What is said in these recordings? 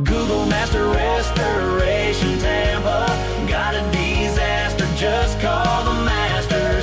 Google Master Restoration Tampa. Got a disaster, just call the master.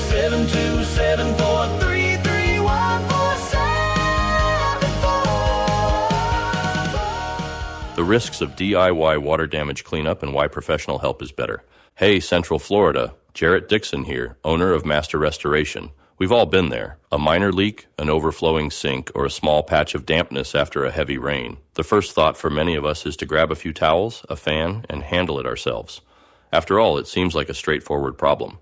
727-431-4744. The risks of DIY water damage cleanup and why professional help is better. Hey, Central Florida, Jarrett Dixon here, owner of Master Restoration. We've all been there. A minor leak, an overflowing sink, or a small patch of dampness after a heavy rain. The first thought for many of us is to grab a few towels, a fan, and handle it ourselves. After all, it seems like a straightforward problem.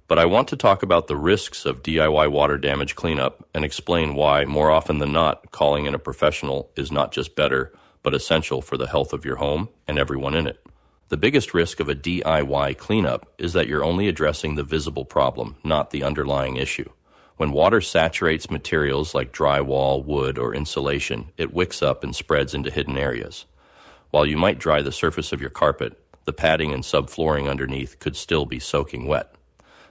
But I want to talk about the risks of DIY water damage cleanup and explain why, more often than not, calling in a professional is not just better, but essential for the health of your home and everyone in it. The biggest risk of a DIY cleanup is that you're only addressing the visible problem, not the underlying issue. When water saturates materials like drywall, wood, or insulation, it wicks up and spreads into hidden areas. While you might dry the surface of your carpet, the padding and subflooring underneath could still be soaking wet.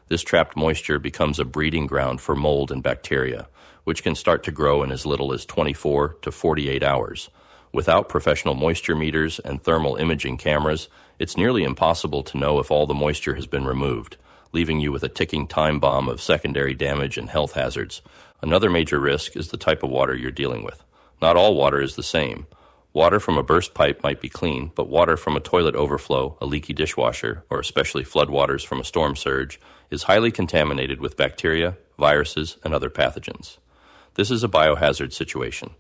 This trapped moisture becomes a breeding ground for mold and bacteria, which can start to grow in as little as 24 to 48 hours. Without professional moisture meters and thermal imaging cameras, it's nearly impossible to know if all the moisture has been removed, leaving you with a ticking time bomb of secondary damage and health hazards. Another major risk is the type of water you're dealing with. Not all water is the same. Water from a burst pipe might be clean, but water from a toilet overflow, a leaky dishwasher, or especially floodwaters from a storm surge is highly contaminated with bacteria, viruses, and other pathogens. This is a biohazard situation.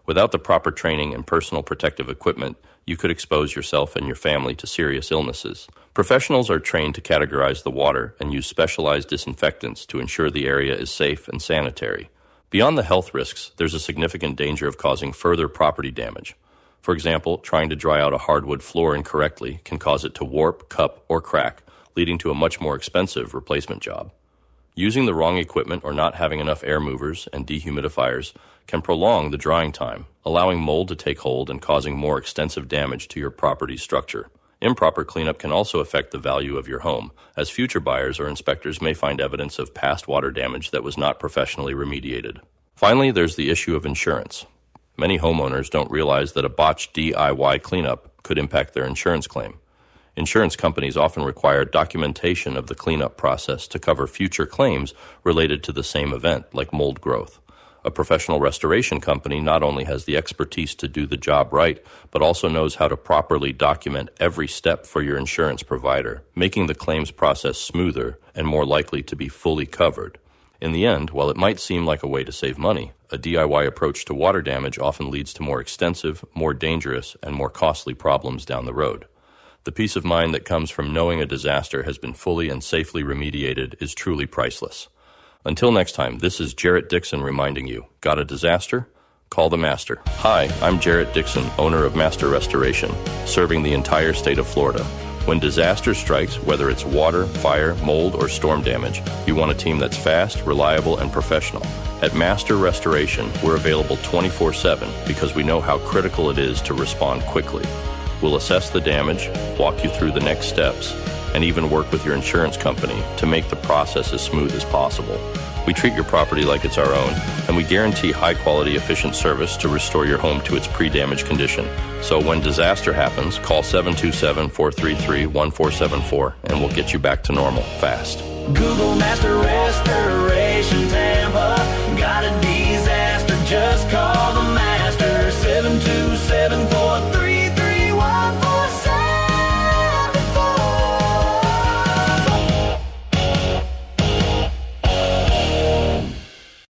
Without the proper training and personal protective equipment, you could expose yourself and your family to serious illnesses. Professionals are trained to categorize the water and use specialized disinfectants to ensure the area is safe and sanitary. Beyond the health risks, there's a significant danger of causing further property damage. For example, trying to dry out a hardwood floor incorrectly can cause it to warp, cup, or crack, leading to a much more expensive replacement job. Using the wrong equipment or not having enough air movers and dehumidifiers can prolong the drying time, allowing mold to take hold and causing more extensive damage to your property's structure. Improper cleanup can also affect the value of your home, as future buyers or inspectors may find evidence of past water damage that was not professionally remediated. Finally, there's the issue of insurance. Many homeowners don't realize that a botched DIY cleanup could impact their insurance claim. Insurance companies often require documentation of the cleanup process to cover future claims related to the same event, like mold growth. A professional restoration company not only has the expertise to do the job right, but also knows how to properly document every step for your insurance provider, making the claims process smoother and more likely to be fully covered. In the end, while it might seem like a way to save money, a DIY approach to water damage often leads to more extensive, more dangerous, and more costly problems down the road. The peace of mind that comes from knowing a disaster has been fully and safely remediated is truly priceless. Until next time, this is Jarrett Dixon reminding you, got a disaster? Call the master. Hi, I'm Jarrett Dixon, owner of Master Restoration, serving the entire state of Florida. When disaster strikes, whether it's water, fire, mold, or storm damage, you want a team that's fast, reliable, and professional. At Master Restoration, we're available 24/7 because we know how critical it is to respond quickly. We'll assess the damage, walk you through the next steps, and even work with your insurance company to make the process as smooth as possible. We treat your property like it's our own, and we guarantee high-quality, efficient service to restore your home to its pre-damage condition. So when disaster happens, call 727-433-1474, and we'll get you back to normal fast. Google Master Restoration Tampa. Got a disaster, just call the